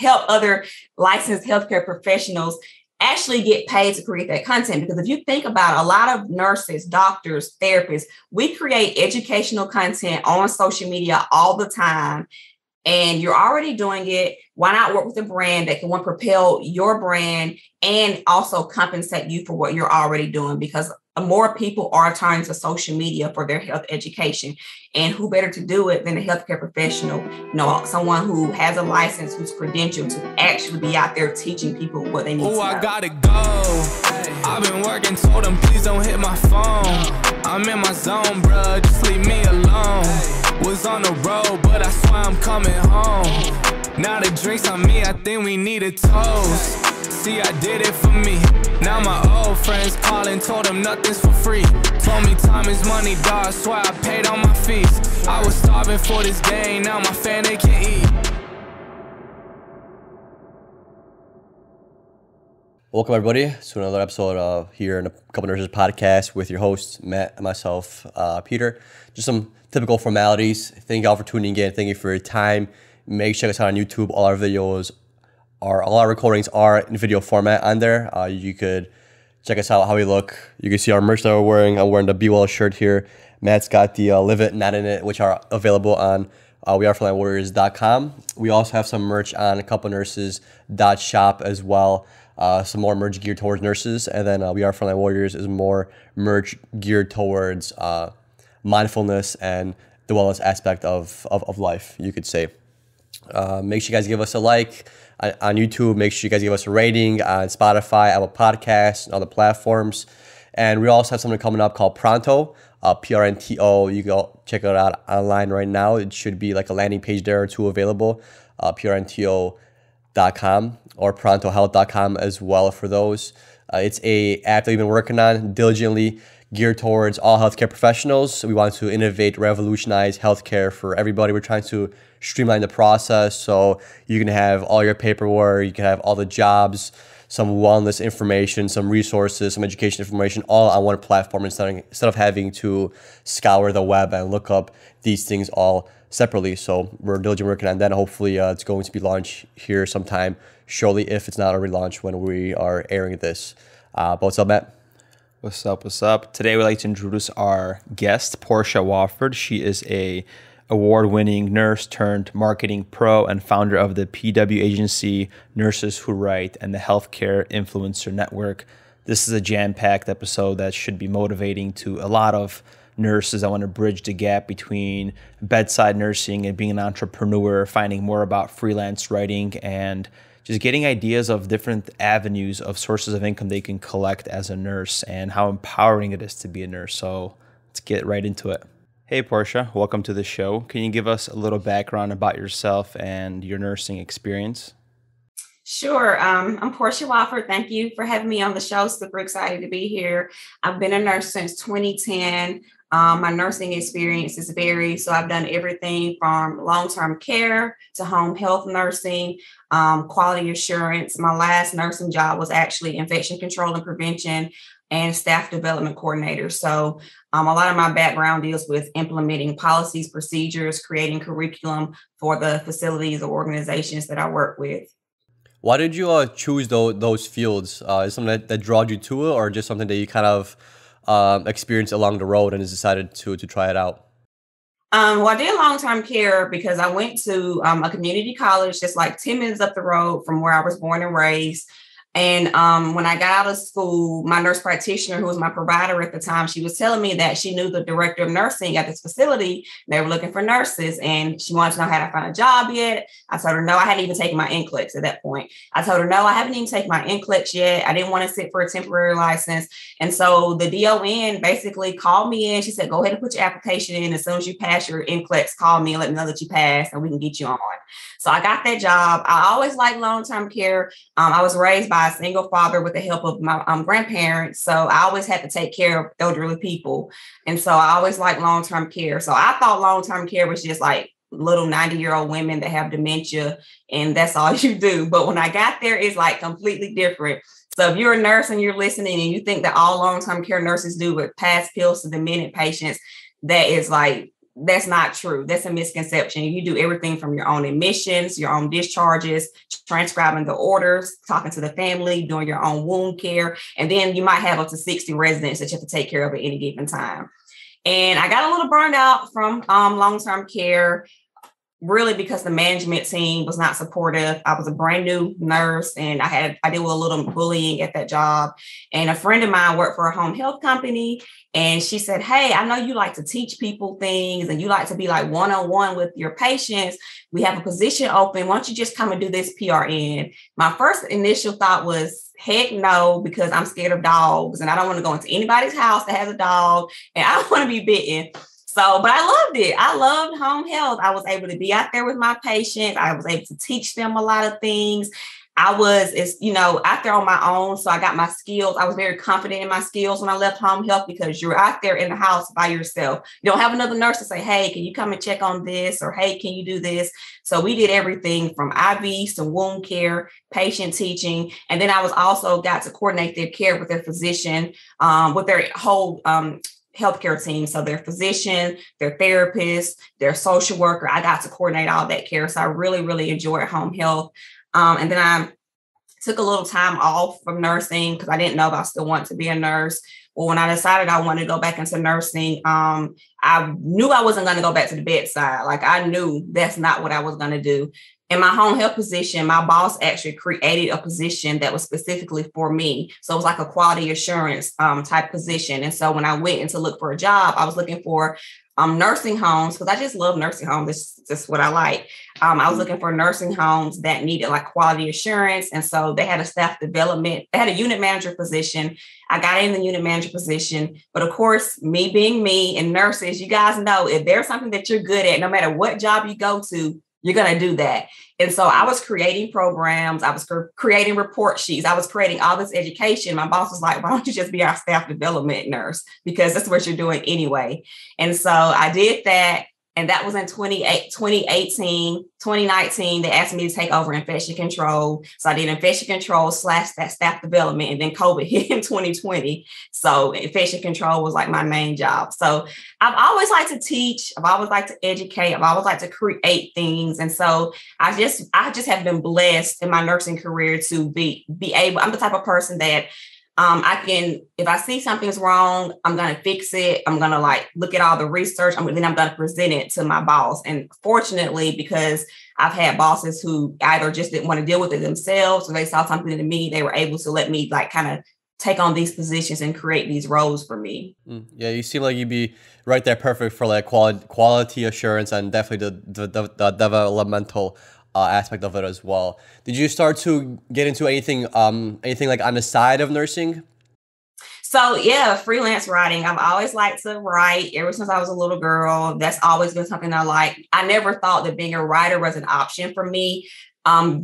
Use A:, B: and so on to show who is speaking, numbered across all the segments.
A: help other licensed healthcare professionals actually get paid to create that content. Because if you think about a lot of nurses, doctors, therapists, we create educational content on social media all the time. And you're already doing it. Why not work with a brand that can propel your brand and also compensate you for what you're already doing? Because more people are turning to social media for their health education. And who better to do it than a healthcare professional, someone who has a license, who's credentialed to actually be out there teaching people what they need to know.
B: I gotta go. I've been working, told them please don't hit my phone. I'm in my zone, bruh, just leave me alone. Was on the road, but I swear I'm coming home. Now the drinks on me, I think we need a toast. See, I did it for me. Now my old friends calling, told them nothing's for free. Told me time is money, dog, swear I paid all my fees. I was starving for this game, now my family can eat.
C: Welcome everybody to another episode here in a Couple Nurses podcast with your hosts, Matt and myself, Peter. Just some typical formalities. Thank you all for tuning in. Thank you for your time. Make sure to check us out on YouTube. All our recordings are in video format on there. You could check us out how we look. You can see our merch that we're wearing. I'm wearing the Be Well shirt here. Matt's got the Live It, Not In It, which are available on wearefrontlinewarriors.com. We also have some merch on couplenurses.shop as well. Some more merch geared towards nurses, and then We Are Frontline Warriors is more merch geared towards mindfulness and the wellness aspect of life, you could say. Make sure you guys give us a like on YouTube. Make sure you guys give us a rating on Spotify, Apple Podcasts, and other platforms. And we also have something coming up called Pronto, Pronto. You can go check it out online right now. It should be like a landing page there or two available, pronto.com or prontohealth.com as well for those. It's a app that we've been working on diligently, geared towards all healthcare professionals. We want to innovate, revolutionize healthcare for everybody. We're trying to streamline the process so you can have all your paperwork, you can have all the jobs, some wellness information, some resources, some education information, all on one platform instead of having to scour the web and look up these things all separately. So we're diligently working on that. Hopefully it's going to be launched here sometime shortly, if it's not already launched when we are airing this. But what's up, Matt?
D: What's up? What's up? Today we'd like to introduce our guest, Portia Wofford. She is a award-winning nurse turned marketing pro and founder of the PW agency Nurses Who Write and the Healthcare Influencer Network. This is a jam-packed episode that should be motivating to a lot of nurses that want to bridge the gap between bedside nursing and being an entrepreneur, finding more about freelance writing, and just getting ideas of different avenues of sources of income they can collect as a nurse and how empowering it is to be a nurse. So let's get right into it. Hey, Portia, welcome to the show. Can you give us a little background about yourself and your nursing experience?
A: Sure. I'm Portia Wofford. Thank you for having me on the show. Super excited to be here. I've been a nurse since 2010. My nursing experience is varied. So I've done everything from long-term care to home health nursing, quality assurance. My last nursing job was actually infection control and prevention and staff development coordinator. So a lot of my background deals with implementing policies, procedures, creating curriculum for the facilities or organizations that I work with.
C: Why did you choose those fields? Is something that drawed you to it, or just something that you kind of experienced along the road and just decided to try it out?
A: Well, I did long-term care because I went to a community college just like 10 minutes up the road from where I was born and raised. And when I got out of school, my nurse practitioner, who was my provider at the time, she was telling me that she knew the director of nursing at this facility. They were looking for nurses, and she wanted to know, had I found a job yet? I told her no, I hadn't even taken my NCLEX at that point. I told her no, I haven't even taken my NCLEX yet. I didn't want to sit for a temporary license. And so the DON basically called me in. She said, go ahead and put your application in. As soon as you pass your NCLEX, call me and let me know that you passed and we can get you on. So I got that job. I always liked long-term care. I was raised by a single father with the help of my grandparents. So I always had to take care of elderly people. And so I always liked long-term care. So I thought long-term care was just like little 90-year-old women that have dementia and that's all you do. But when I got there, it's like completely different. So if you're a nurse and you're listening and you think that all long-term care nurses do with pass pills to demented patients, that is like that's not true. That's a misconception. You do everything from your own admissions, your own discharges, transcribing the orders, talking to the family, doing your own wound care. And then you might have up to 60 residents that you have to take care of at any given time. And I got a little burned out from long-term care, really because the management team was not supportive. I was a brand new nurse and I did with a little bullying at that job. And a friend of mine worked for a home health company. And she said, hey, I know you like to teach people things and you like to be like one-on-one with your patients. We have a position open. Why don't you just come and do this PRN? My first initial thought was, heck no, because I'm scared of dogs and I don't want to go into anybody's house that has a dog and I don't want to be bitten. So, but I loved it. I loved home health. I was able to be out there with my patients. I was able to teach them a lot of things. I was, out there on my own. So I got my skills. I was very confident in my skills when I left home health because you're out there in the house by yourself. You don't have another nurse to say, hey, can you come and check on this? Or, hey, can you do this? So we did everything from IVs to wound care, patient teaching. And then I was also got to coordinate their care with their physician, with their whole healthcare team. So their physician, their therapist, their social worker, I got to coordinate all that care. So I really, really enjoyed home health. And then I took a little time off from nursing because I didn't know if I still wanted to be a nurse. Well, when I decided I wanted to go back into nursing, I knew I wasn't going to go back to the bedside. Like I knew that's not what I was going to do. In my home health position, my boss actually created a position that was specifically for me. So it was like a quality assurance type position. And so when I went in to look for a job, I was looking for nursing homes because I just love nursing homes. It's just what I like. I was looking for nursing homes that needed like quality assurance. And so they had a staff development. They had a unit manager position. I got in the unit manager position. But of course, me being me and nurses, you guys know if there's something that you're good at, no matter what job you go to, you're going to do that. And so I was creating programs. I was creating report sheets. I was creating all this education. My boss was like, why don't you just be our staff development nurse? Because that's what you're doing anyway. And so I did that. And that was in 2019, they asked me to take over infection control. So I did infection control / that staff development. And then COVID hit in 2020. So infection control was like my main job. So I've always liked to teach. I've always liked to educate. I've always liked to create things. And so I just have been blessed in my nursing career to be able, I'm the type of person that if I see something's wrong, I'm going to fix it. I'm going to like look at all the research. Then I'm going to present it to my boss. And fortunately, because I've had bosses who either just didn't want to deal with it themselves, or they saw something in me, they were able to let me like kind of take on these positions and create these roles for me.
C: Yeah, you seem like you'd be right there, perfect for like quality assurance and definitely the developmental aspect of it as well. Did you start to get into anything like on the side of nursing?
A: So yeah, freelance writing. I've always liked to write ever since I was a little girl. That's always been something I like. I never thought that being a writer was an option for me,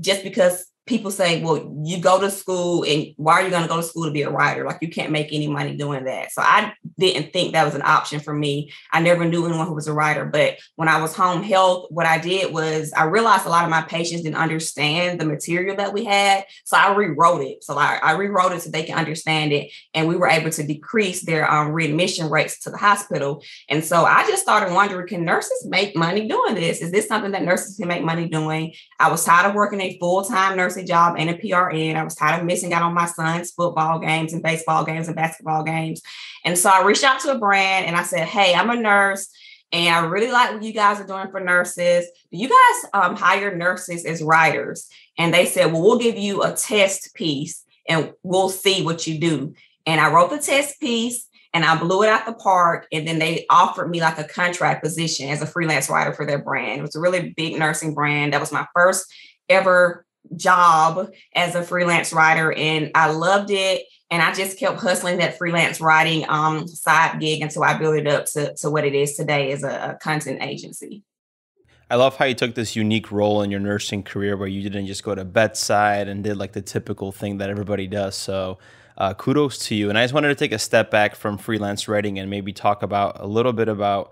A: just because people say, well, you go to school and why are you going to go to school to be a writer? Like you can't make any money doing that. So I didn't think that was an option for me. I never knew anyone who was a writer. But when I was home health, what I did was I realized a lot of my patients didn't understand the material that we had. So I rewrote it. So I rewrote it so they can understand it. And we were able to decrease their readmission rates to the hospital. And so I just started wondering, can nurses make money doing this? Is this something that nurses can make money doing? I was tired of working a full-time nursing job and a PRN. I was tired of missing out on my son's football games and baseball games and basketball games. And so I reached out to a brand and I said, hey, I'm a nurse and I really like what you guys are doing for nurses. Do you guys hire nurses as writers? And they said, well, we'll give you a test piece and we'll see what you do. And I wrote the test piece and I blew it out the park. And then they offered me like a contract position as a freelance writer for their brand. It was a really big nursing brand. That was my first ever job as a freelance writer. And I loved it. And I just kept hustling that freelance writing side gig until I built it up to what it is today as a content agency.
D: I love how you took this unique role in your nursing career where you didn't just go to bedside and did like the typical thing that everybody does. So kudos to you. And I just wanted to take a step back from freelance writing and maybe talk about a little bit about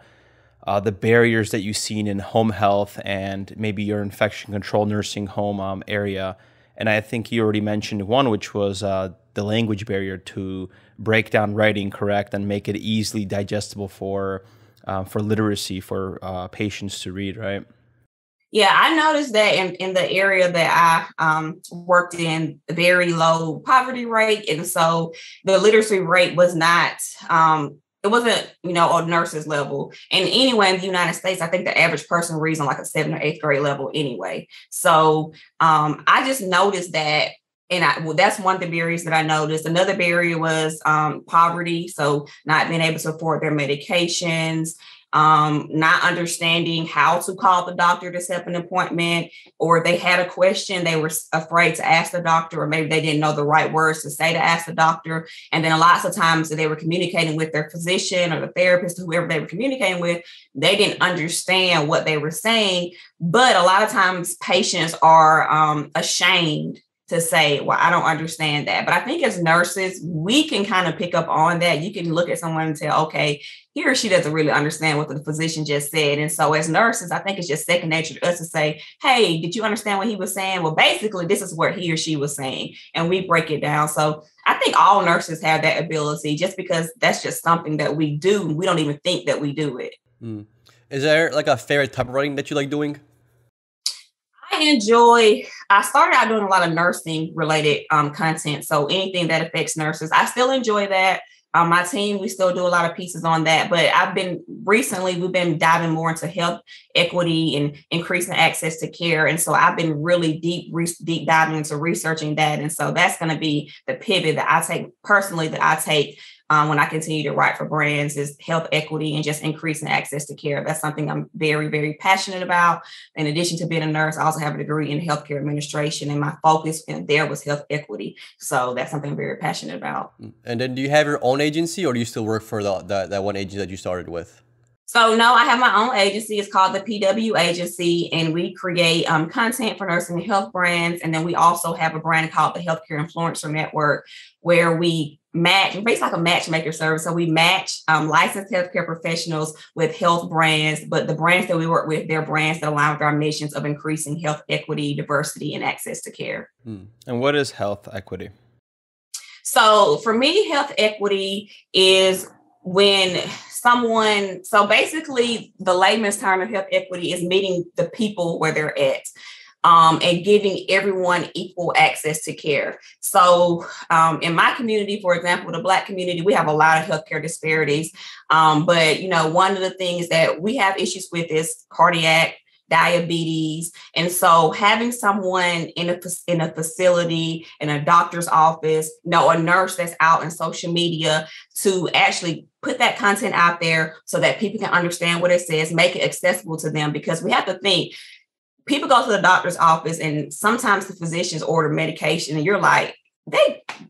D: the barriers that you've seen in home health and maybe your infection control nursing home area. And I think you already mentioned one, which was the language barrier to break down writing correct and make it easily digestible for for literacy for patients to read, right?
A: Yeah, I noticed that in the area that I worked in, very low poverty rate. And so the literacy rate was not, it wasn't, on nurses level. And anyway, in the United States, I think the average person reads on like a 7th or 8th grade level anyway. So I just noticed that. And that's one of the barriers that I noticed. Another barrier was poverty. So not being able to afford their medications, not understanding how to call the doctor to set up an appointment, or if they had a question, they were afraid to ask the doctor, or maybe they didn't know the right words to say to ask the doctor. And then lots of times they were communicating with their physician or the therapist, or whoever they were communicating with, they didn't understand what they were saying. But a lot of times patients are ashamed to say, well, I don't understand that. But I think as nurses, we can kind of pick up on that. You can look at someone and tell, okay, he or she doesn't really understand what the physician just said. And so as nurses, I think it's just second nature to us to say, hey, did you understand what he was saying? Well, basically, this is what he or she was saying. And we break it down. So I think all nurses have that ability, just because that's just something that we do. We don't even think that we do it.
C: Is there like a favorite type of writing that you like doing?
A: I started out doing a lot of nursing related content. So anything that affects nurses, I still enjoy that. My team, we still do a lot of pieces on that, but we've been diving more into health equity and increasing access to care. And so I've been really deep diving into researching that. And so that's going to be the pivot that I take when I continue to write for brands, is health equity and just increasing access to care. That's something I'm very, very passionate about. In addition to being a nurse, I also have a degree in healthcare administration, and my focus there was health equity. So that's something I'm very passionate about.
C: And then do you have your own agency, or do you still work for that one agency that you started with?
A: So no, I have my own agency. It's called the PW Agency, and we create content for nursing and health brands. And then we also have a brand called the Healthcare Influencer Network, where we match, basically like a matchmaker service. So we match licensed healthcare professionals with health brands, but the brands that we work with, they're brands that align with our missions of increasing health equity, diversity, and access to care.
D: And what is health equity?
A: So for me, health equity is so basically the layman's term of health equity is meeting the people where they're at. And giving everyone equal access to care. So in my community, for example, the Black community, we have a lot of healthcare disparities. But, one of the things that we have issues with is cardiac, diabetes. And so having someone in a facility, in a doctor's office, a nurse that's out in social media to actually put that content out there so that people can understand what it says, make it accessible to them, because we have to think, people go to the doctor's office and sometimes the physicians order medication and you're like,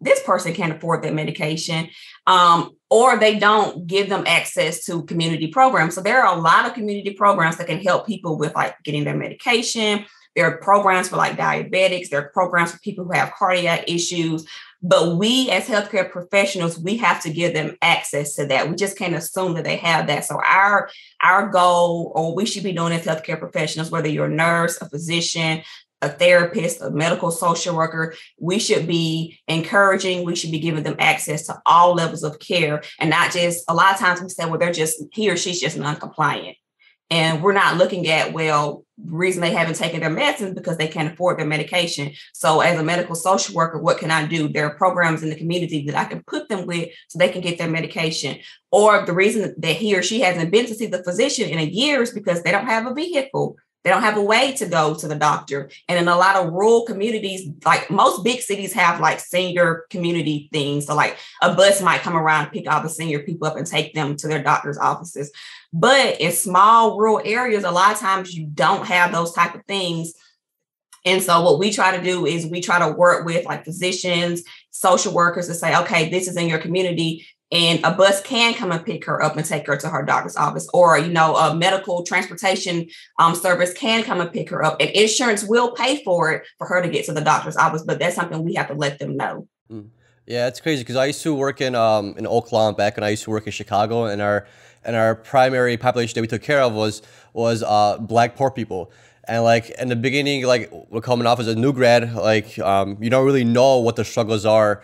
A: this person can't afford that medication, or they don't give them access to community programs. So there are a lot of community programs that can help people with like getting their medication. There are programs for like diabetics. There are programs for people who have cardiac issues. But we as healthcare professionals, we have to give them access to that. We just can't assume that they have that. So our goal, or what we should be doing as healthcare professionals, whether you're a nurse, a physician, a therapist, a medical social worker, we should be encouraging, we should be giving them access to all levels of care, and not just, a lot of times we say, well, he or she's just non-compliant. And we're not looking at, the reason they haven't taken their medicines because they can't afford their medication. So as a medical social worker, what can I do? There are programs in the community that I can put them with so they can get their medication. Or the reason that he or she hasn't been to see the physician in a year is because they don't have a vehicle. They don't have a way to go to the doctor. And in a lot of rural communities, like most big cities have like senior community things. So like a bus might come around, pick all the senior people up and take them to their doctor's offices. But in small rural areas, a lot of times you don't have those type of things. And so what we try to do is we try to work with like physicians, social workers to say, okay, this is in your community, and a bus can come and pick her up and take her to her doctor's office, or, a medical transportation service can come and pick her up, and insurance will pay for it for her to get to the doctor's office. But that's something we have to let them know.
C: Yeah, it's crazy because I used to work in Oakland back when I used to work in Chicago, and our primary population that we took care of was Black poor people. And like in the beginning, like we're coming off as a new grad, like you don't really know what the struggles are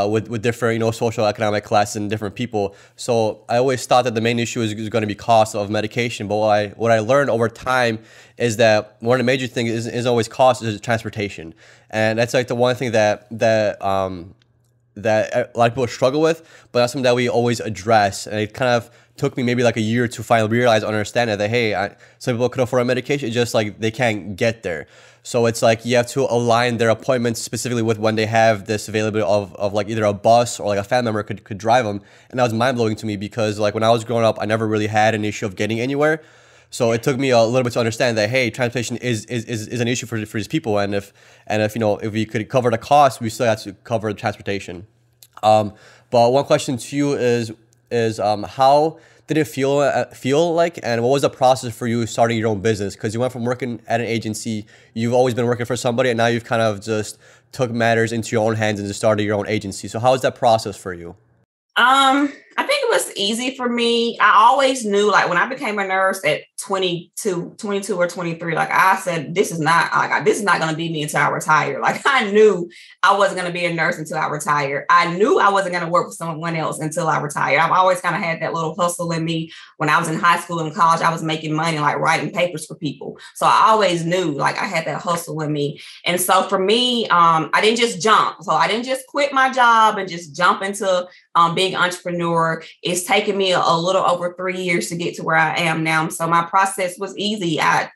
C: with different, social economic classes and different people. So I always thought that the main issue is going to be cost of medication. But what I learned over time is that one of the major things is always cost is transportation. And that's like the one thing that a lot of people struggle with, but that's something that we always address. And it kind of took me maybe like a year to finally realize, understand that, hey, some people could afford a medication, it's just like they can't get there. So it's like you have to align their appointments specifically with when they have this availability of like either a bus or like a family member could drive them. And that was mind blowing to me because like when I was growing up, I never really had an issue of getting anywhere. So it took me a little bit to understand that, hey, transportation is an issue for these people, and if we could cover the cost, we still have to cover the transportation. But one question to you is how did it feel like, and what was the process for you starting your own business? Because you went from working at an agency, you've always been working for somebody, and now you've kind of just took matters into your own hands and just started your own agency. So how was that process for you?
A: I think it was easy for me. I always knew, like when I became a nurse at 22 or 23, like I said, this is not going to be me until I retire. Like I knew I wasn't going to be a nurse until I retired. I knew I wasn't going to work for someone else until I retired. I've always kind of had that little hustle in me. When I was in high school and college, I was making money, like writing papers for people. So I always knew like I had that hustle in me. And so for me, I didn't just jump. So I didn't just quit my job and just jump into being an entrepreneur. It's taken me a little over 3 years to get to where I am now. So my process was easy. I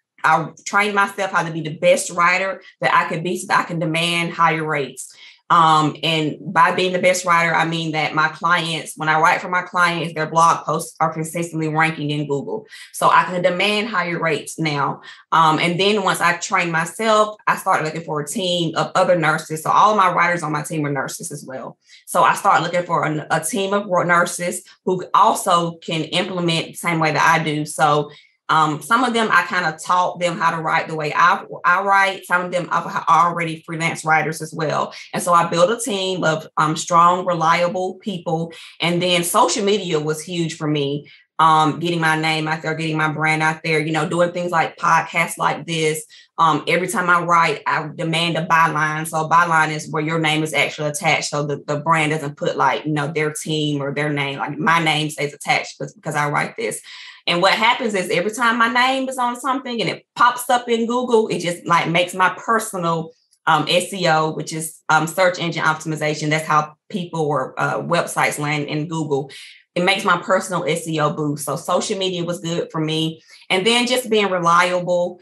A: trained myself how to be the best writer that I could be so that I can demand higher rates. And by being the best writer, I mean that my clients, when I write for my clients, their blog posts are consistently ranking in Google. So I can demand higher rates now. And then once I trained myself, I started looking for a team of other nurses. So all of my writers on my team are nurses as well. So I started looking for a team of nurses who also can implement the same way that I do. So some of them, I kind of taught them how to write the way I write. Some of them are already freelance writers as well. And so I built a team of strong, reliable people. And then social media was huge for me. Getting my name out there, getting my brand out there, doing things like podcasts like this. Every time I write, I demand a byline. So a byline is where your name is actually attached. So the brand doesn't put like, their team or their name, like my name stays attached because I write this. And what happens is every time my name is on something and it pops up in Google, it just like makes my personal SEO, which is search engine optimization. That's how people or websites land in Google. It makes my personal SEO boost. So social media was good for me. And then just being reliable,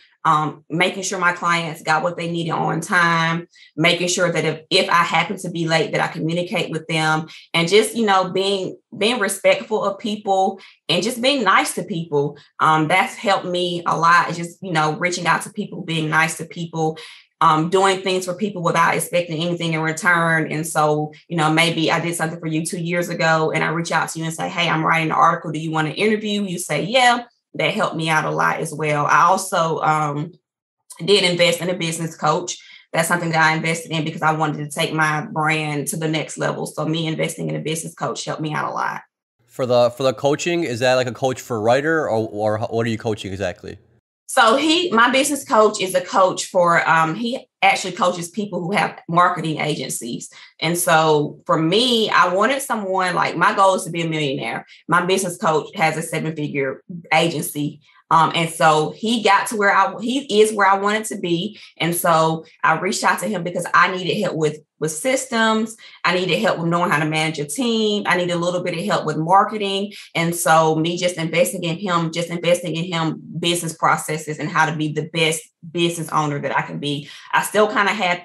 A: making sure my clients got what they needed on time, making sure that if I happen to be late, that I communicate with them, and just, being respectful of people and just being nice to people. That's helped me a lot. Just, reaching out to people, being nice to people, doing things for people without expecting anything in return. And so, maybe I did something for you 2 years ago and I reach out to you and say, hey, I'm writing an article. Do you want to interview? You say, yeah. That helped me out a lot as well. I also did invest in a business coach. That's something that I invested in because I wanted to take my brand to the next level. So me investing in a business coach helped me out a lot.
C: For the coaching, is that like a coach for writer or what are you coaching exactly?
A: So my business coach is a coach for, he actually coaches people who have marketing agencies. And so for me, I wanted someone like, my goal is to be a millionaire. My business coach has a 7-figure agency. And so he got to he is where I wanted to be. And so I reached out to him because I needed help with systems. I needed help with knowing how to manage a team. I needed a little bit of help with marketing. And so me just investing in him business processes and how to be the best business owner that I can be. I still kind of had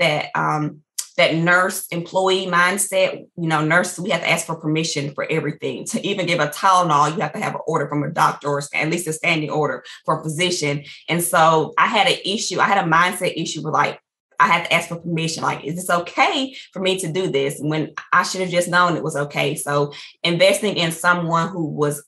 A: that nurse employee mindset. Nurse, we have to ask for permission for everything. To even give a Tylenol, you have to have an order from a doctor or at least a standing order for a physician. And so I had a mindset issue with like, I had to ask for permission. Like, is this okay for me to do this? When I should have just known it was okay. So investing in someone who was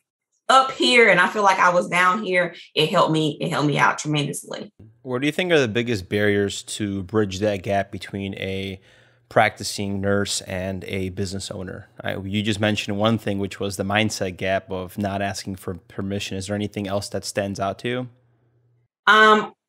A: up here and I feel like I was down here, it helped me out tremendously.
D: What do you think are the biggest barriers to bridge that gap between a practicing nurse and a business owner? You just mentioned one thing, which was the mindset gap of not asking for permission. Is there anything else that stands out to you?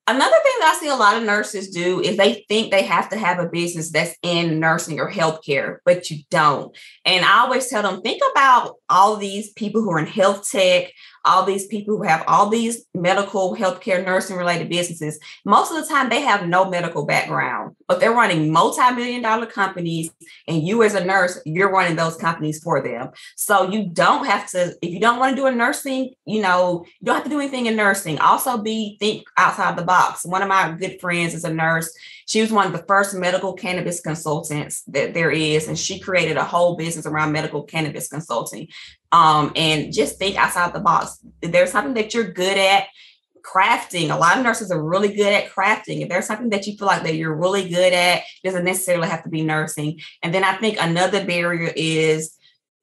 A: Another thing that I see a lot of nurses do is they think they have to have a business that's in nursing or healthcare, but you don't. And I always tell them, think about all these people who are in health tech, all these people who have all these medical, healthcare, nursing related businesses. Most of the time, they have no medical background, but they're running multi-million-dollar companies. And you as a nurse, you're running those companies for them. So you don't have to, if you don't want to do a nursing, you don't have to do anything in nursing. Also think outside the box. One of my good friends is a nurse. She was one of the first medical cannabis consultants that there is, and she created a whole business around medical cannabis consulting. And just think outside the box. If there's something that you're good at, crafting. A lot of nurses are really good at crafting. If there's something that you feel like that you're really good at, it doesn't necessarily have to be nursing. And then I think another barrier is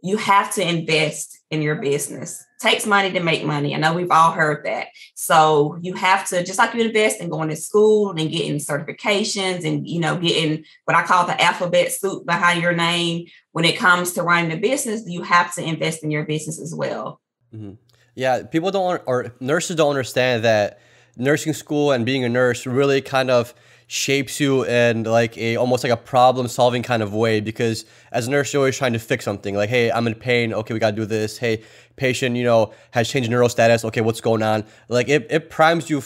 A: you have to invest in your business. It takes money to make money. I know we've all heard that. So you have to, just like you invest in going to school and getting certifications and, getting what I call the alphabet soup behind your name. When it comes to running a business, you have to invest in your business as well.
C: Mm-hmm. Yeah, people don't, or nurses don't understand that nursing school and being a nurse really kind of shapes you in like almost like a problem solving kind of way, because as a nurse, you're always trying to fix something. Like, hey, I'm in pain. Okay, we got to do this. Hey, patient, has changed neural status. Okay, what's going on? Like it primes you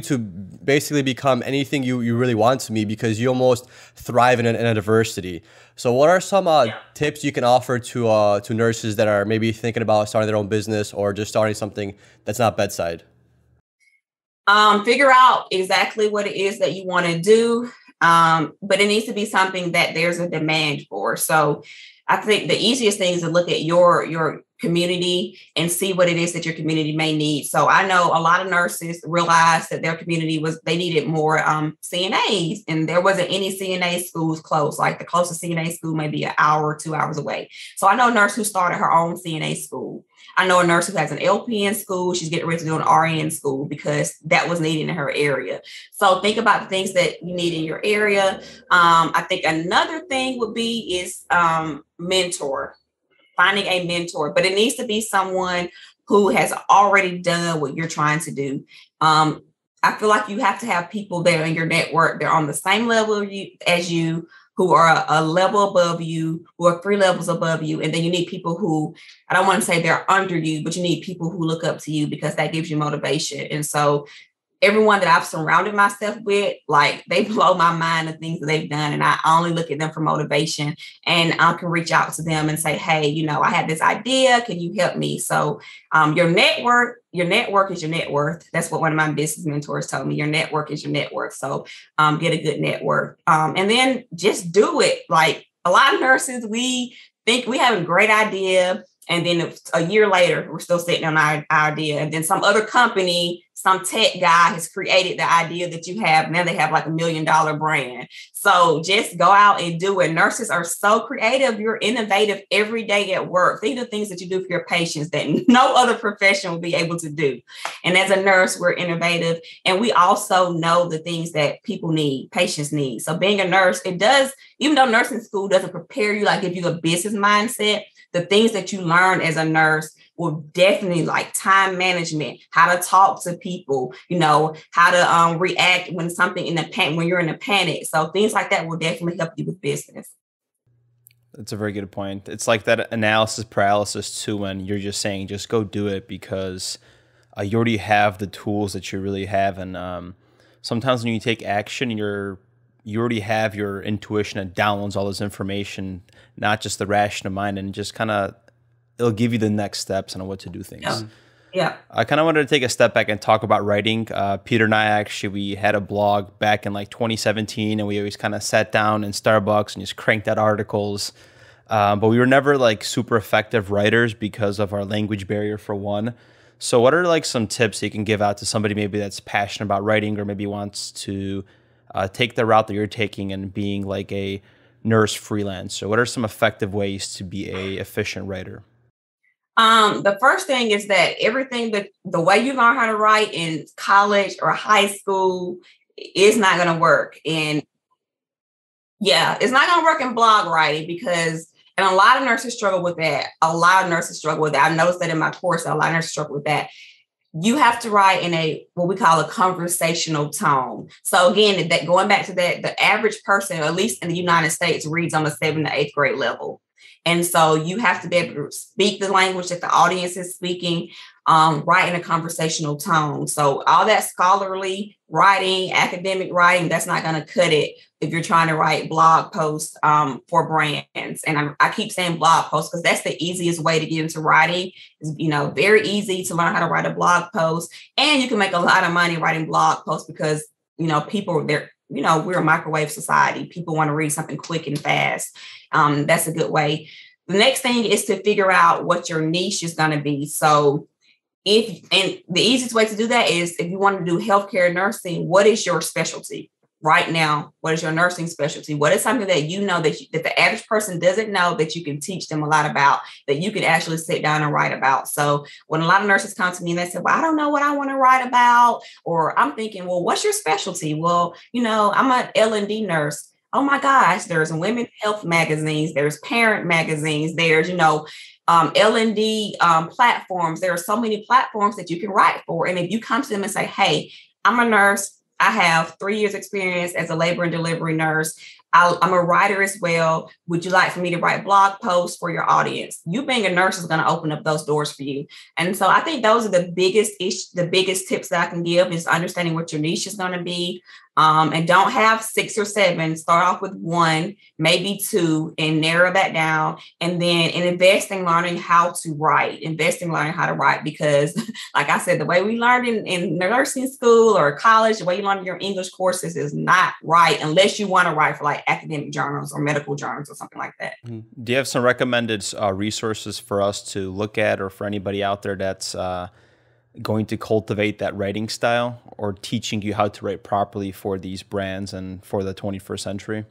C: to basically become anything you really want to be, because you almost thrive in a diversity. So what are some tips you can offer to nurses that are maybe thinking about starting their own business or just starting something that's not bedside?
A: Figure out exactly what it is that you want to do, but it needs to be something that there's a demand for. So I think the easiest thing is to look at your community and see what it is that your community may need. So I know a lot of nurses realized that their community they needed more CNAs, and there wasn't any CNA schools close. Like the closest CNA school may be an hour or 2 hours away. So I know a nurse who started her own CNA school. I know a nurse who has an LPN school. She's getting ready to do an RN school because that was needed in her area. So think about the things that you need in your area. I think another thing would be is mentor, finding a mentor, but it needs to be someone who has already done what you're trying to do. I feel like you have to have people there in your network. They're on the same level as you, who are a level above you, who are 3 levels above you. And then you need people who, I don't want to say they're under you, but you need people who look up to you, because that gives you motivation. And so everyone that I've surrounded myself with, like, they blow my mind, the things that they've done. And I only look at them for motivation, and I can reach out to them and say, hey, I had this idea. Can you help me? So your network is your net worth. That's what one of my business mentors told me. Your network is your net worth. So get a good network. And then just do it. Like a lot of nurses, we think we have a great idea, and then a year later, we're still sitting on our idea. And then some other company, some tech guy has created the idea that you have. Now they have like $1 million brand. So just go out and do it. Nurses are so creative. You're innovative every day at work. Think of things that you do for your patients that no other profession will be able to do. And as a nurse, we're innovative. And we also know the things that people need, patients need. So being a nurse, it does, even though nursing school doesn't prepare you, like give you a business mindset, the things that you learn as a nurse will definitely, like time management, how to talk to people, how to react when when you're in a panic. So things like that will definitely help you with business.
D: That's a very good point. It's like that analysis paralysis too, when you're just saying, just go do it, because you already have the tools that you really have. And sometimes when you take action, you already have your intuition that downloads all this information, not just the rational mind, and just kind of, it'll give you the next steps on what to do things.
A: Yeah.
D: I kind of wanted to take a step back and talk about writing. Peter and I we had a blog back in like 2017, and we always kind of sat down in Starbucks and just cranked out articles. But we were never like super effective writers because of our language barrier, for one. So what are like some tips you can give out to somebody maybe that's passionate about writing, or maybe wants to take the route that you're taking and being like a nurse freelancer? What are some effective ways to be a efficient writer?
A: The first thing is that everything that the way you learn how to write in college or high school is not going to work. And yeah, it's not going to work in blog writing, because, and a lot of nurses struggle with that. I've noticed that in my course, a lot of nurses struggle with that. you have to write in a what we call a conversational tone. So again, that going back to that, the average person, at least in the United States, reads on the 7th to 8th grade level. And so you have to be able to speak the language that the audience is speaking, write in a conversational tone. So all that scholarly writing, academic writing, that's not going to cut it if you're trying to write blog posts for brands. And I keep saying blog posts because that's the easiest way to get into writing. It's, very easy to learn how to write a blog post. And you can make a lot of money writing blog posts because, people, we're a microwave society. People want to read something quick and fast. That's a good way. The next thing is to figure out what your niche is going to be. So the easiest way to do that is if you want to do healthcare nursing, what is your specialty right now? What is your nursing specialty? What is something that that the average person doesn't know that you can teach them a lot about, that you can actually sit down and write about? So when a lot of nurses come to me and they say, well, I don't know what I want to write about, or I'm thinking, well, what's your specialty? Well, I'm an L&D nurse. Oh my gosh, there's women's health magazines, there's parent magazines, there's, L&D platforms. There are so many platforms that you can write for. And if you come to them and say, hey, I'm a nurse, I have 3 years experience as a labor and delivery nurse. I'm a writer as well. Would you like for me to write blog posts for your audience? You being a nurse is going to open up those doors for you. And so I think those are the biggest tips that I can give is understanding what your niche is going to be. And don't have 6 or 7. Start off with 1, maybe 2, and narrow that down. And then invest in learning how to write. Because, like I said, the way we learned in nursing school or college, the way you learn your English courses is not right unless you want to write for like academic journals or medical journals or something like that.
D: Do you have some recommended resources for us to look at, or for anybody out there that's going to cultivate that writing style, or teaching you how to write properly for these brands and for the 21st century?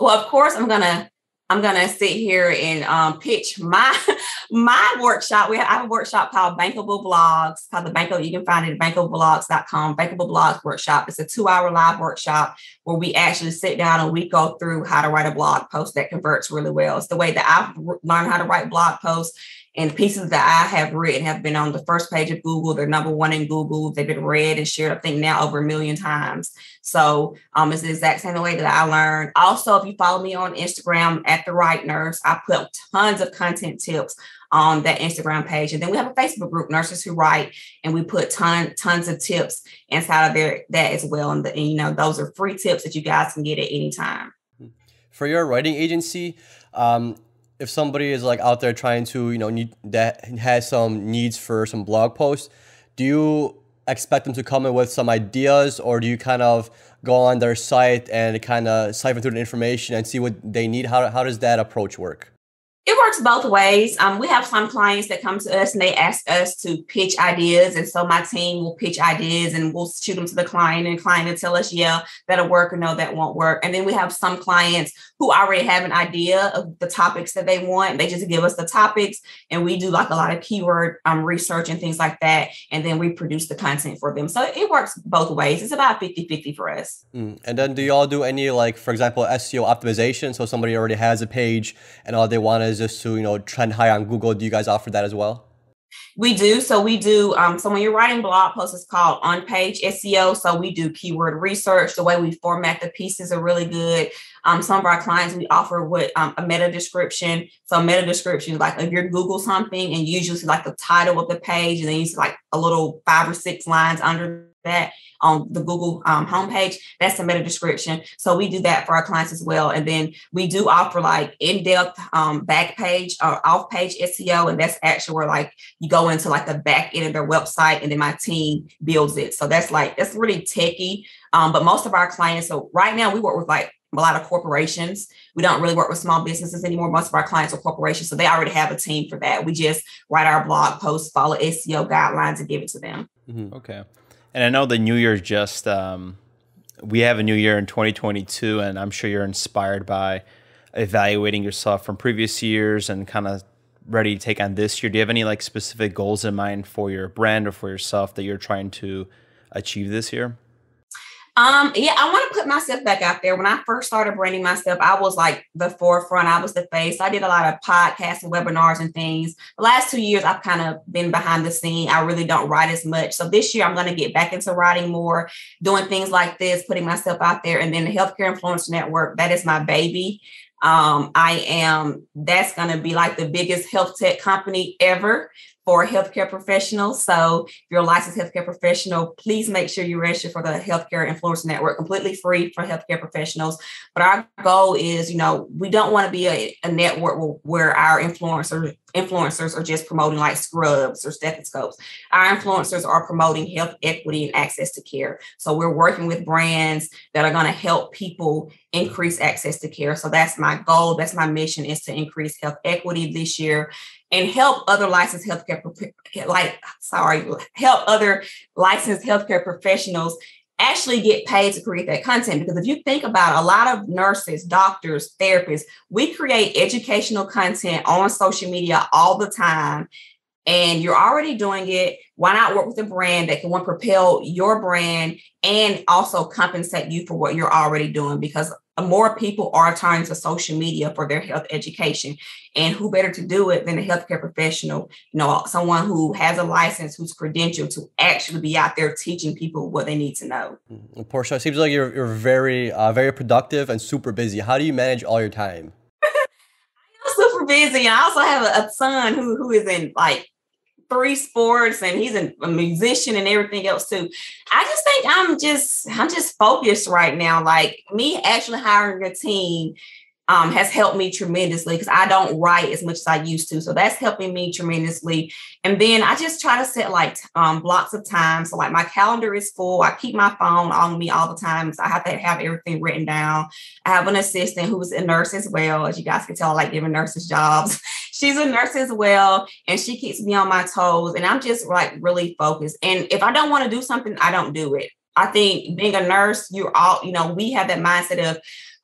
A: Well, of course, I'm gonna sit here and pitch my workshop. I have a workshop called Bankable Blogs. You can find it at bankableBlogs.com. Bankable Blogs workshop. It's a 2-hour live workshop where we actually sit down and we go through how to write a blog post that converts really well. It's the way that I've learned how to write blog posts. And pieces that I have written have been on the first page of Google. They're #1 in Google. They've been read and shared, I think, now over 1 million times. So it's the exact same way that I learned. Also, if you follow me on Instagram at The Right Nurse, I put tons of content tips on that Instagram page. And then we have a Facebook group, Nurses Who Write, and we put tons of tips inside of there that as well. And those are free tips that you guys can get at any time.
C: For your writing agency, if somebody is like out there trying to, that has some needs for some blog posts, do you expect them to come in with some ideas, or do you kind of go on their site and kind of siphon through the information and see what they need? How does that approach work?
A: It works both ways. We have some clients that come to us and they ask us to pitch ideas. And so my team will pitch ideas and we'll shoot them to the client, and the client will tell us, yeah, that'll work, or no, that won't work. And then we have some clients who already have an idea of the topics that they want. They just give us the topics and we do like a lot of keyword research and things like that. And then we produce the content for them. So it works both ways. It's about 50-50 for us.
C: And then do y'all do any, like, for example, SEO optimization? So somebody already has a page and all they want is just to, trend high on Google. Do you guys offer that as well?
A: We do. So we do. So when you're writing blog posts, it's called on-page SEO. So we do keyword research. The way we format the pieces are really good. Some of our clients, we offer what a meta description. So meta description, like if you Google something and you usually see like the title of the page, and then you see like a little 5 or 6 lines under that on the Google homepage, that's the meta description. So we do that for our clients as well. And then we do offer like in-depth back page or off-page SEO. And that's actually where like you go into like the back end of their website, and then my team builds it. So that's really techie. But most of our clients, so right now we work with like a lot of corporations. We don't really work with small businesses anymore. Most of our clients are corporations. So they already have a team for that. We just write our blog posts, follow SEO guidelines, and give it to them.
D: Mm-hmm. Okay. And I know the new year just, we have a new year in 2022, and I'm sure you're inspired by evaluating yourself from previous years and kind of ready to take on this year. Do you have any like specific goals in mind for your brand or for yourself that you're trying to achieve this year?
A: Yeah, I want to put myself back out there. When I first started branding myself, I was like the forefront. I was the face. I did a lot of podcasts and webinars and things. The last 2 years, I've kind of been behind the scene. I really don't write as much. So this year, I'm going to get back into writing more, doing things like this, putting myself out there. And then the Healthcare Influencer Network, that is my baby. That's going to be like the biggest health tech company ever for healthcare professionals. So if you're a licensed healthcare professional, please make sure you register for the Healthcare Influencer Network, completely free for healthcare professionals. But our goal is, we don't want to be a network where our influencers are just promoting like scrubs or stethoscopes. Our influencers are promoting health equity and access to care. So we're working with brands that are going to help people increase access to care. So that's my goal. That's my mission, is to increase health equity this year and help other licensed help other licensed healthcare professionals actually get paid to create that content. Because if you think about it, a lot of nurses, doctors, therapists, we create educational content on social media all the time. And you're already doing it. Why not work with a brand that can propel your brand and also compensate you for what you're already doing? Because more people are turning to social media for their health education. And who better to do it than a healthcare professional, someone who has a license, who's credentialed to actually be out there teaching people what they need to know.
C: Portia, it seems like you're very, very productive and super busy. How do you manage all your time?
A: I'm super busy. I also have a son who is in like 3 sports, and he's a musician and everything else too. I just think I'm just focused right now. Like, me actually hiring a team has helped me tremendously, because I don't write as much as I used to. So that's helping me tremendously. And then I just try to set like blocks of time. So like my calendar is full. I keep my phone on me all the time. So I have to have everything written down. I have an assistant who's a nurse as well. As you guys can tell, I like giving nurses jobs. She's a nurse as well, and she keeps me on my toes. And I'm just like really focused. And if I don't want to do something, I don't do it. I think being a nurse, we have that mindset of,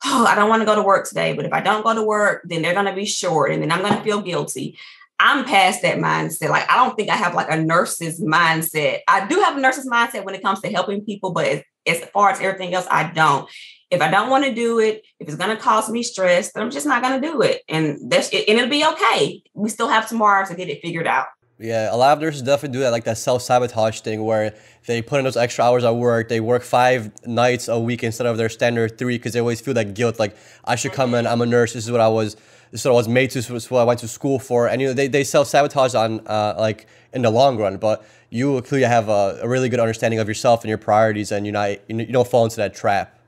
A: oh, I don't want to go to work today, but if I don't go to work, then they're going to be short and then I'm going to feel guilty. I'm past that mindset. Like, I don't think I have like a nurse's mindset. I do have a nurse's mindset when it comes to helping people, but as far as everything else, I don't. If I don't want to do it, if it's going to cause me stress, then I'm just not going to do it. And that's it. And it'll be okay. We still have tomorrow to get it figured out.
C: Yeah, a lot of nurses definitely do that, like that self-sabotage thing where they put in those extra hours at work. They work 5 nights a week instead of their standard 3, because they always feel that guilt. Like, I should come in. I'm a nurse. This is what I was made to. This is what I went to school for. And they self-sabotage on like in the long run. But you clearly have a really good understanding of yourself and your priorities, and you don't fall into that trap.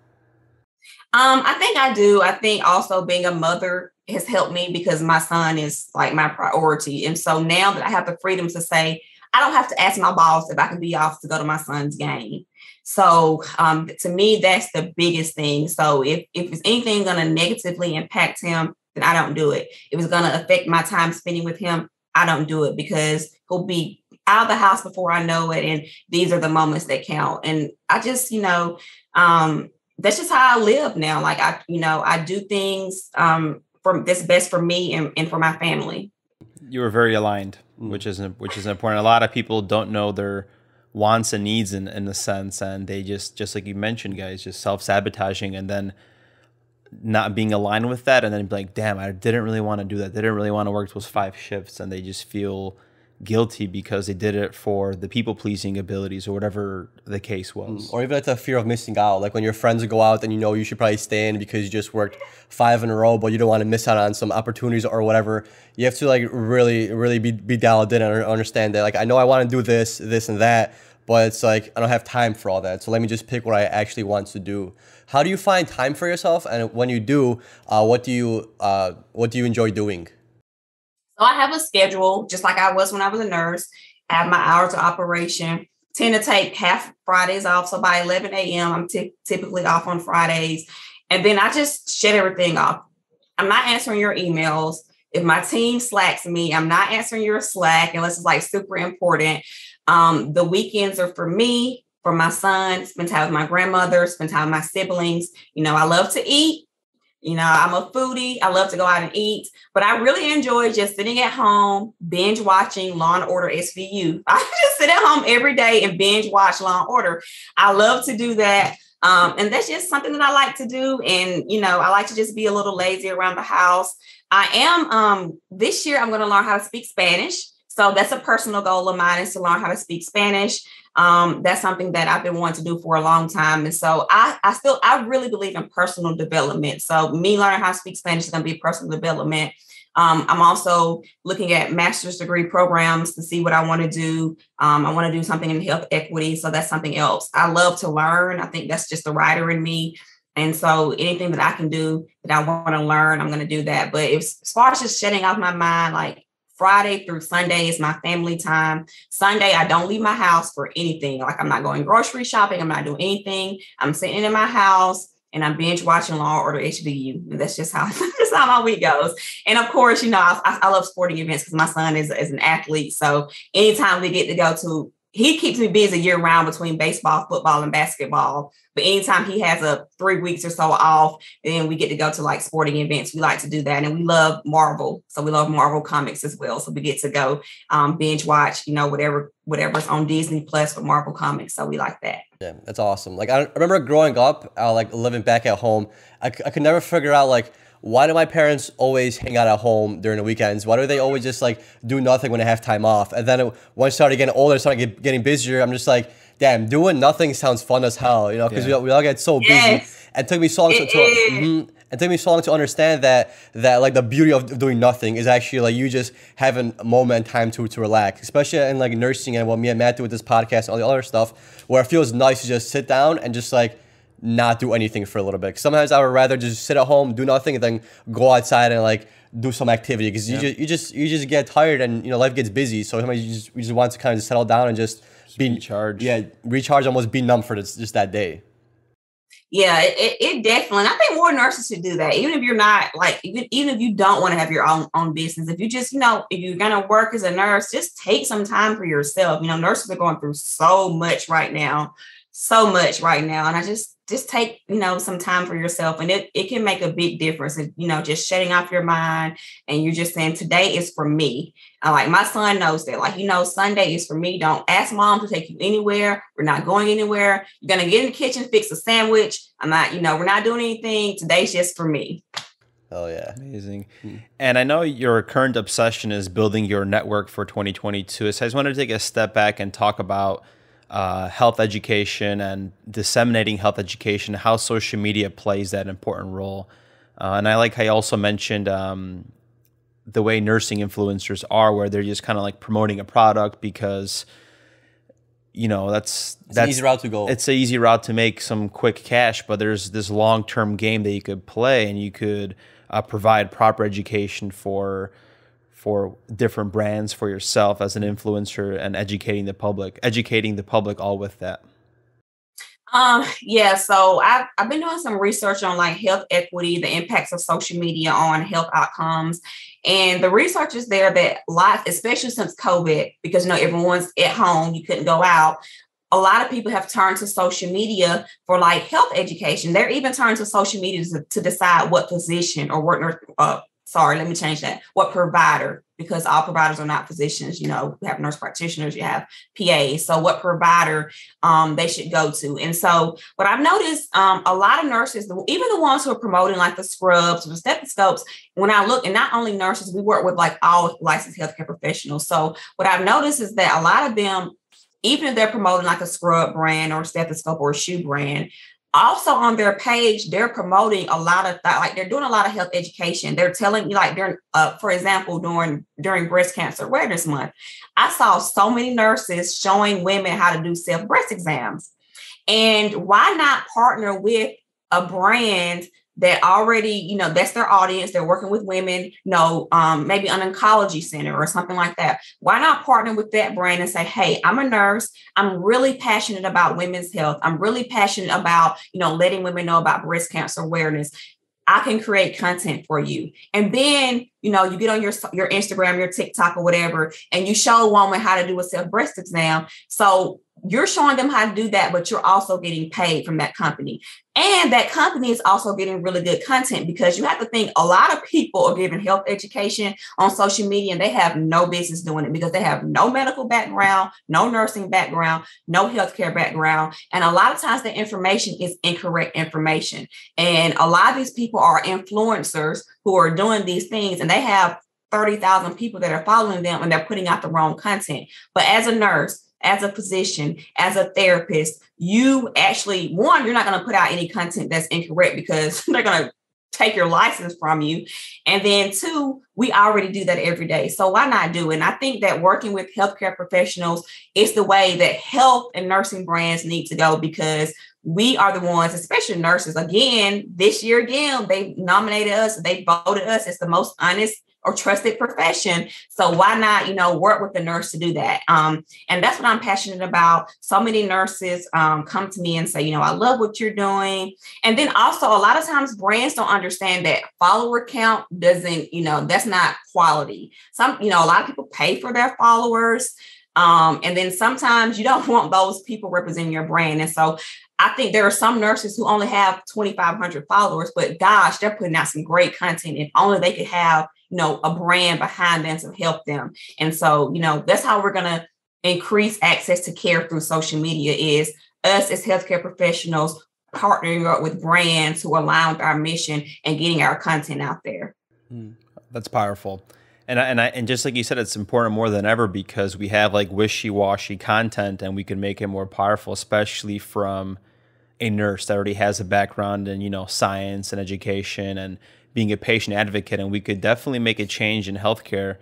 A: I think I do. I think also being a mother has helped me, because my son is like my priority. And so now that I have the freedom to say, I don't have to ask my boss if I can be off to go to my son's game. So to me, that's the biggest thing. So if it's anything going to negatively impact him, then I don't do it. If it's going to affect my time spending with him, I don't do it, because he'll be out of the house before I know it. And these are the moments that count. And I just, that's just how I live now. Like, I do things that's best for me and for my family.
D: You were very aligned, which is important. A lot of people don't know their wants and needs in a sense, and they just like you mentioned, guys, just self-sabotaging and then not being aligned with that, and then be like, damn, I didn't really want to do that. They didn't really want to work those 5 shifts, and they just feel guilty because they did it for the people-pleasing abilities or whatever the case was. Or
C: even like the fear of missing out. Like when your friends go out and you should probably stay in because you just worked 5 in a row, but you don't want to miss out on some opportunities or whatever. You have to like really be dialed in and understand that, like, I know I want to do this and that, but it's like I don't have time for all that. So let me just pick what I actually want to do. How do you find time for yourself? And when you do, what do you enjoy doing?
A: So I have a schedule, just like I was when I was a nurse. I have my hours of operation. Tend to take half Fridays off. So by 11 a.m., I'm typically off on Fridays. And then I just shut everything off. I'm not answering your emails. If my team slacks me, I'm not answering your Slack unless it's like super important. The weekends are for me, for my son, spend time with my grandmother, spend time with my siblings. I love to eat. I'm a foodie. I love to go out and eat, but I really enjoy just sitting at home, binge watching Law & Order SVU. I just sit at home every day and binge watch Law & Order. I love to do that. And that's just something that I like to do. And, I like to just be a little lazy around the house. I am, this year, I'm going to learn how to speak Spanish. So that's a personal goal of mine, is to learn how to speak Spanish. That's something that I've been wanting to do for a long time. And so I really believe in personal development. So me learning how to speak Spanish is going to be personal development. I'm also looking at master's degree programs to see what I want to do. I want to do something in health equity. So that's something else. I love to learn. I think that's just the writer in me. And so anything that I can do that I want to learn, I'm going to do that. But as far as just shutting off my mind, like Friday through Sunday is my family time. Sunday, I don't leave my house for anything. Like I'm not going grocery shopping. I'm not doing anything. I'm sitting in my house and I'm binge watching Law and Order HBU. And that's just how my week goes. And of course, I love sporting events because my son is an athlete. So anytime we get to go to, he keeps me busy year round between baseball, football, and basketball. But anytime he has 3 weeks or so off, then we get to go to like sporting events. We like to do that. And we love Marvel. So we love Marvel comics as well. So we get to go binge watch, whatever's on Disney Plus for Marvel comics. So we like that.
C: Yeah, that's awesome. Like I remember growing up, like living back at home, I could never figure out like, why do my parents always hang out at home during the weekends? Why do they always just like do nothing when they have time off? And then when I started getting older, started getting busier, I'm just like, damn, doing nothing sounds fun as hell, because we all get so busy.
A: Yes,
C: and it took me so long it took me so long to understand that like the beauty of doing nothing is actually like you just having a moment in time to relax, especially in like nursing and what me and Matt do with this podcast and all the other stuff, where it feels nice to just sit down and just like not do anything for a little bit. Sometimes I would rather just sit at home, do nothing, and then go outside and like do some activity, because you just get tired and life gets busy. So sometimes you just want to kind of just settle down and just
D: recharge.
C: Yeah, recharge, almost be numb for just that day.
A: Yeah, it definitely. I think more nurses should do that. Even if you're not like, even if you don't want to have your own business, if you just, if you're gonna work as a nurse, just take some time for yourself. Nurses are going through so much right now, and I just take some time for yourself, and it can make a big difference. Just shutting off your mind, and you're just saying, today is for me. Like my son knows that, like, Sunday is for me. Don't ask mom to take you anywhere. We're not going anywhere. You're gonna get in the kitchen, fix a sandwich. I'm not, we're not doing anything. Today's just for me.
C: Oh yeah,
D: amazing. And I know your current obsession is building your network for 2022. So I just wanted to take a step back and talk about health education and disseminating health education, how social media plays that important role. And I like how you also mentioned the way nursing influencers are, where they're just kind of like promoting a product because, that's
C: an easy route to go.
D: It's an easy route to make some quick cash, but there's this long-term game that you could play, and you could provide proper education for different brands, for yourself as an influencer, and educating the public all with that.
A: Yeah, so I've been doing some research on like health equity, the impacts of social media on health outcomes. And the research is there that especially since COVID, because everyone's at home, you couldn't go out. A lot of people have turned to social media for like health education. They're even turned to social media to decide what physician or what provider, because all providers are not physicians. We have nurse practitioners, you have PAs. So what provider they should go to. And so what I've noticed, a lot of nurses, even the ones who are promoting like the scrubs or the stethoscopes, when I look, and not only nurses, we work with like all licensed healthcare professionals. So what I've noticed is that a lot of them, even if they're promoting like a scrub brand or a stethoscope or a shoe brand, also on their page, they're promoting a lot of like they're doing a lot of health education. They're telling you, like, for example, during Breast Cancer Awareness Month, I saw so many nurses showing women how to do self-breast exams. And why not partner with a brand that already, that's their audience. They're working with women, maybe an oncology center or something like that. Why not partner with that brand and say, hey, I'm a nurse. I'm really passionate about women's health. I'm really passionate about, letting women know about breast cancer awareness. I can create content for you. And then, you get on your Instagram, your TikTok or whatever, and you show a woman how to do a self-breast exam. So you're showing them how to do that, but you're also getting paid from that company. And that company is also getting really good content, because you have to think a lot of people are giving health education on social media and they have no business doing it because they have no medical background, no nursing background, no healthcare background. And a lot of times the information is incorrect information. And a lot of these people are influencers who are doing these things, and they have 30,000 people that are following them, and they're putting out the wrong content. But as a nurse, as a physician, as a therapist, you actually, one, you're not going to put out any content that's incorrect because they're going to take your license from you. And then two, we already do that every day. So why not do it? And I think that working with healthcare professionals is the way that health and nursing brands need to go, because we are the ones, especially nurses. Again, this year, again, they nominated us, they voted us as the most honest or trusted profession. So why not, work with the nurse to do that? And that's what I'm passionate about. So many nurses come to me and say, I love what you're doing. And then also a lot of times brands don't understand that follower count doesn't, that's not quality. A lot of people pay for their followers. And then sometimes you don't want those people representing your brand. And so I think there are some nurses who only have 2,500 followers, but gosh, they're putting out some great content. If only they could have, a brand behind them to help them. And so, that's how we're going to increase access to care through social media, is us as healthcare professionals partnering up with brands who align with our mission and getting our content out there.
D: That's powerful. And just like you said, it's important more than ever because we have like wishy-washy content, and we can make it more powerful, especially from a nurse that already has a background in, science and education and being a patient advocate. And we could definitely make a change in healthcare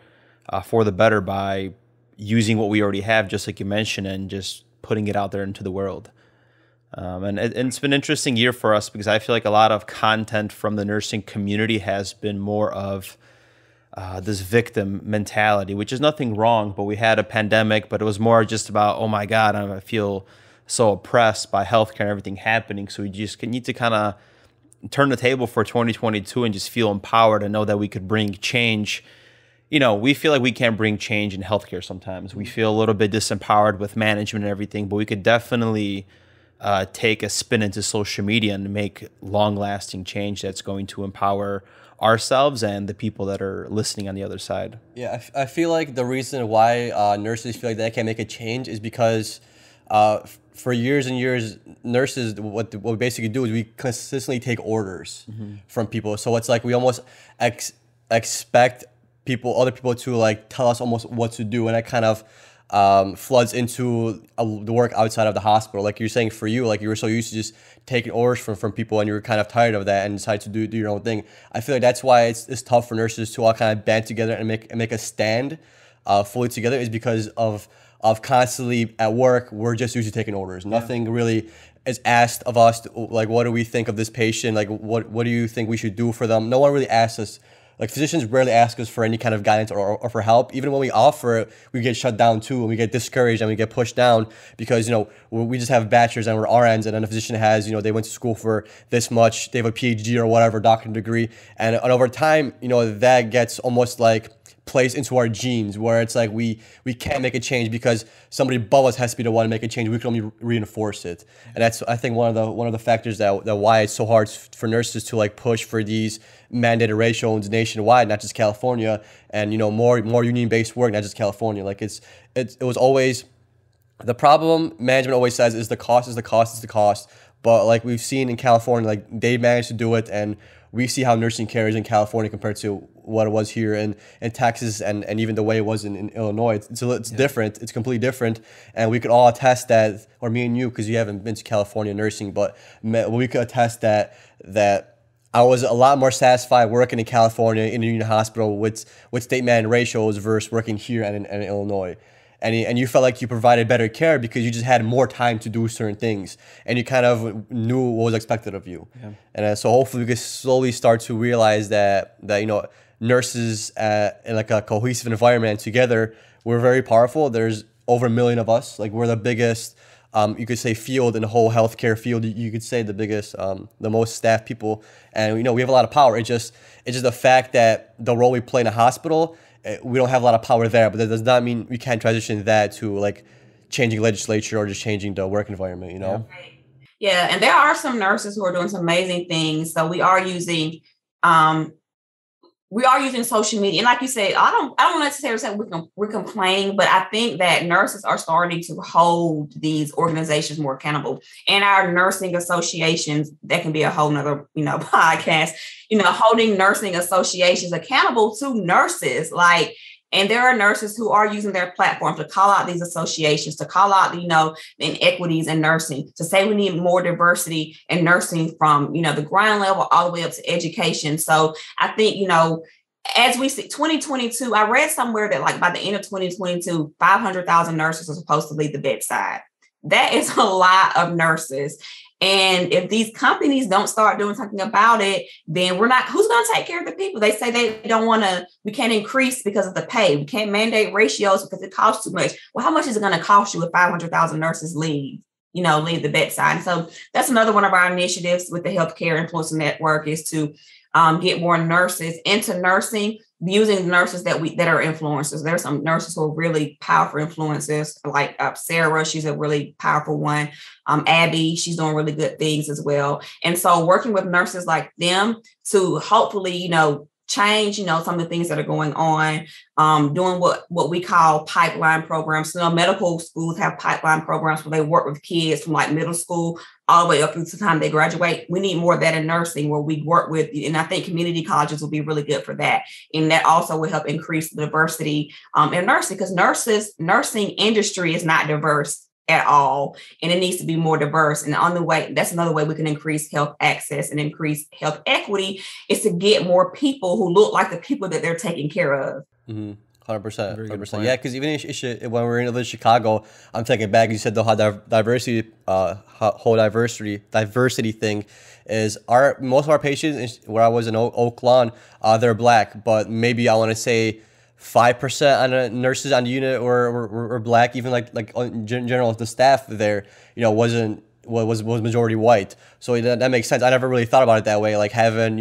D: for the better by using what we already have, just like you mentioned, and just putting it out there into the world. And it's been an interesting year for us because I feel like a lot of content from the nursing community has been more of this victim mentality, which is nothing wrong, but we had a pandemic, but it was more just about, oh my God, I feel so oppressed by healthcare and everything happening. So we just need to kind of turn the table for 2022 and just feel empowered and know that we could bring change. We feel like we can't bring change in healthcare sometimes. We feel a little bit disempowered with management and everything, but we could definitely take a spin into social media and make long-lasting change that's going to empower ourselves and the people that are listening on the other side.
C: Yeah, I feel like the reason why nurses feel like they can't make a change is because for years and years, nurses, what we basically do is we consistently take orders from people. So it's like we almost expect other people to like tell us almost what to do, and that kind of floods into the work outside of the hospital. Like you're saying, for you, like you were so used to just taking orders from people, and you were kind of tired of that and decided to do your own thing. I feel like that's why it's tough for nurses to all kind of band together and make a stand fully together, is because of constantly at work, we're just used to taking orders. Nothing really is asked of us, like, what do we think of this patient? Like, what do you think we should do for them? No one really asks us. Like, physicians rarely ask us for any kind of guidance or for help. Even when we offer it, we get shut down too, and we get discouraged and we get pushed down because, we just have bachelors and we're RNs, and then a physician has, they went to school for this much, they have a PhD or whatever, doctorate degree. And over time, that gets almost like placed into our genes, where it's like we can't make a change because somebody above us has to be the one to make a change. We can only reinforce it, and that's, I think, one of the factors that why it's so hard for nurses to like push for these mandated ratios nationwide, not just California, and more union-based work, not just California. Like it was always the problem. Management always says is the cost is the cost is the cost, but like we've seen in California, like they managed to do it, and we see how nursing care is in California compared to what it was here in Texas and even the way it was in Illinois. It's different. It's completely different. And we could all attest that, or me and you, because you haven't been to California nursing, but we could attest that I was a lot more satisfied working in California in a union hospital with state mandated ratios versus working here and in Illinois. And you felt like you provided better care because you just had more time to do certain things, and you kind of knew what was expected of you. Yeah. And so hopefully we can slowly start to realize that nurses in like a cohesive environment together, we're very powerful. There's over 1 million of us. Like we're the biggest, you could say, field in the whole healthcare field. You could say the biggest, the most staff people, and we have a lot of power. It's just the fact that the role we play in a hospital, we don't have a lot of power there, but that does not mean we can't transition that to like changing legislature or just changing the work environment,
A: Right. Yeah, and there are some nurses who are doing some amazing things. So we are using social media. And like you said, I don't necessarily say we're complaining, but I think that nurses are starting to hold these organizations more accountable. And our nursing associations, that can be a whole nother, podcast, holding nursing associations accountable to nurses. And there are nurses who are using their platform to call out these associations, to call out, the inequities in nursing, to say we need more diversity in nursing from, the ground level all the way up to education. So I think, as we see 2022, I read somewhere that by the end of 2022, 500,000 nurses are supposed to leave the bedside. That is a lot of nurses. And if these companies don't start doing something about it, then who's going to take care of the people? They say they don't want to, we can't increase because of the pay. We can't mandate ratios because it costs too much. Well, how much is it going to cost you if 500,000 nurses leave the bedside? And so that's another one of our initiatives with the Healthcare Influencer Network is to get more nurses into nursing, using nurses that are influencers. There are some nurses who are really powerful influencers, like Sarah, she's a really powerful one. Abby, she's doing really good things as well. And so working with nurses like them to hopefully, change, some of the things that are going on, doing what we call pipeline programs. So medical schools have pipeline programs where they work with kids from middle school all the way up through the time they graduate. We need more of that in nursing where we work with, and I think community colleges will be really good for that. And that also will help increase the diversity in nursing, because nursing industry is not diverse at all. And it needs to be more diverse. And that's another way we can increase health access and increase health equity is to get more people who look like the people that they're taking care of.
C: Mm-hmm. 100%. Yeah, because even when we're in Chicago, I'm taking it back. You said the whole diversity thing is most of our patients, where I was in Oak Lawn, they're Black, but maybe I want to say 5% on the nurses on the unit or Black. Even like in general, the staff there, was majority white. So that makes sense. I never really thought about it that way. Like having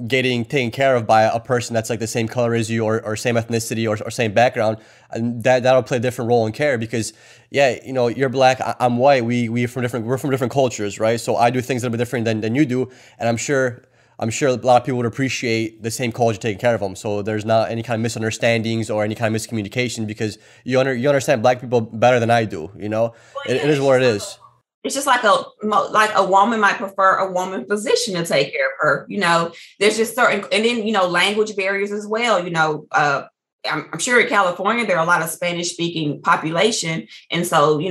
C: getting taken care of by a person that's like the same color as you or same ethnicity or same background, and that'll play a different role in care because you're Black, I'm white, we're from different cultures, right? So I do things a little bit different than you do, and I'm sure a lot of people would appreciate the same culture taking care of them. So there's not any kind of misunderstandings or any kind of miscommunication because you understand Black people better than I do. Well, it is what it is.
A: It's just like a woman might prefer a woman physician to take care of her. There's just certain, and then, language barriers as well. I'm sure in California, there are a lot of Spanish speaking population. And so,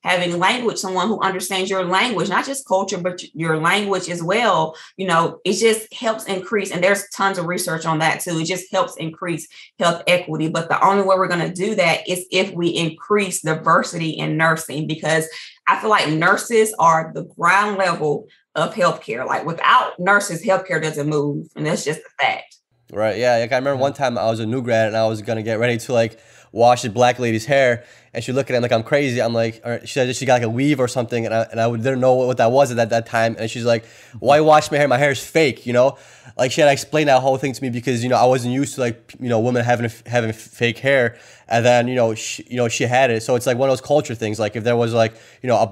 A: having language, someone who understands your language, not just culture, but your language as well, it just helps increase. And there's tons of research on that too. It just helps increase health equity. But the only way we're going to do that is if we increase diversity in nursing, because I feel like nurses are the ground level of healthcare. Like without nurses, healthcare doesn't move. And that's just a fact.
C: Right. Yeah. Like I remember one time I was a new grad and I was going to get ready to wash the Black lady's hair. And she looked at it like I'm crazy. I'm like, she said she got a weave or something. And I didn't know what that was at that time. And she's like, why wash my hair? My hair is fake, She had to explain that whole thing to me because, I wasn't used to women having fake hair. And then, she had it. So it's like one of those culture things. Like if there was a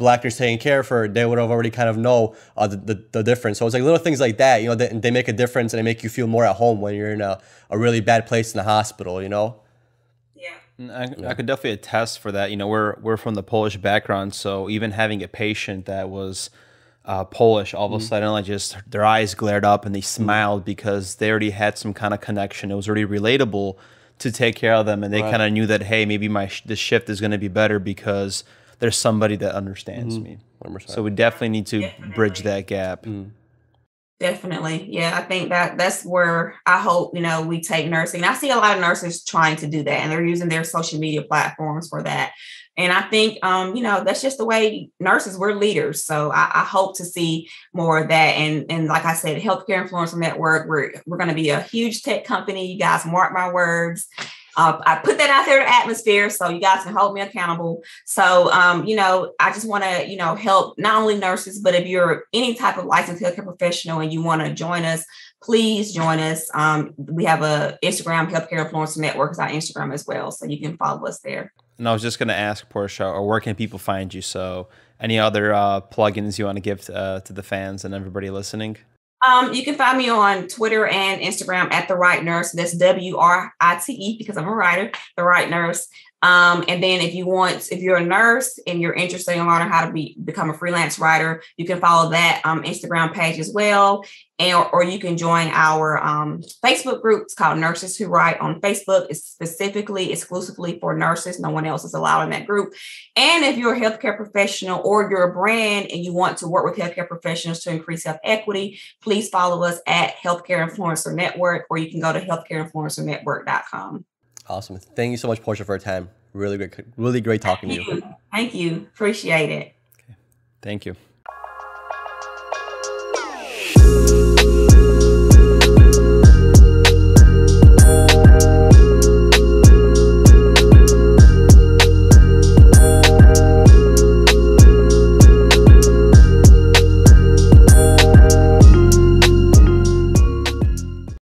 C: Black nurse taking care of her, they would have already kind of know the difference. So it's like little things like that, they make a difference and they make you feel more at home when you're in a really bad place in the hospital,
D: I could definitely attest for that. We're from the Polish background, so even having a patient that was Polish, all of a sudden, just their eyes glared up and they smiled because they already had some kind of connection. It was already relatable to take care of them, and they kind of knew that, hey, maybe the shift is going to be better because there's somebody that understands me. 100%. So we definitely need to bridge that gap.
A: Definitely. Yeah, I think that's where I hope, we take nursing. I see a lot of nurses trying to do that, and they're using their social media platforms for that. And I think, that's just the way nurses, we're leaders. So I hope to see more of that. And like I said, Healthcare Influencer Network, we're going to be a huge tech company. You guys mark my words. I put that out there in the atmosphere so you guys can hold me accountable. So, I just want to, help not only nurses, but if you're any type of licensed healthcare professional and you want to join us, please join us. We have a Instagram, Healthcare Influencer Network is our Instagram as well. So you can follow us there.
D: And I was just going to ask, Portia, or where can people find you? So any other plugins you want to give to the fans and everybody listening?
A: You can find me on Twitter and Instagram at The Right Nurse. That's WRITE because I'm a writer, The Right Nurse. And then if you're a nurse and you're interested in learning how to become a freelance writer, you can follow that Instagram page as well. Or you can join our Facebook group. It's called Nurses Who Write on Facebook. It's exclusively for nurses. No one else is allowed in that group. And if you're a healthcare professional or you're a brand and you want to work with healthcare professionals to increase health equity, please follow us at Healthcare Influencer Network, or you can go to healthcareinfluencernetwork.com.
C: Awesome. Thank you so much, Portia, for your time. Really great talking to you.
A: Thank you. Appreciate it.
D: Okay. Thank you.